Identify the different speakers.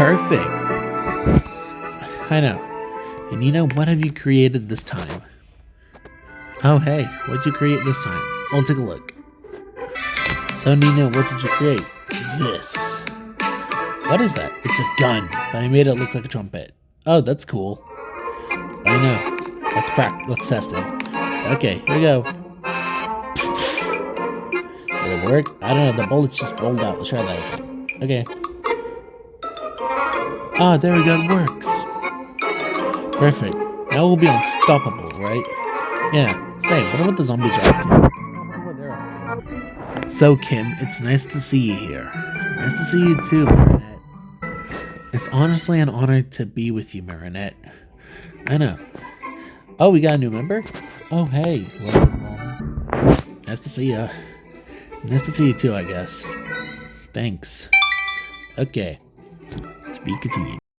Speaker 1: Perfect. I know. And Nina, what have you created this time? Oh, hey, what'd you create this time? We'll take a look. So, Nina, what did you create? This. What is that? It's a gun, but I made it look like a trumpet. Oh, that's cool. I know. Let's test it. Okay, here we go. Did it work? I don't know. The bullets just rolled out. Let's try that again. Okay. Ah, there we go. It works. Perfect. Now we'll be unstoppable, right? Yeah. Say, what about the zombies are up to? I wonder what they're up to. So, Kim, it's nice to see you here. Nice to see you too, Marinette. It's honestly an honor to be with you, Marinette. I know. Oh, we got a new member? Oh, hey. Mom. Nice to see ya. Nice to see you too, I guess. Thanks. Okay. To be continued.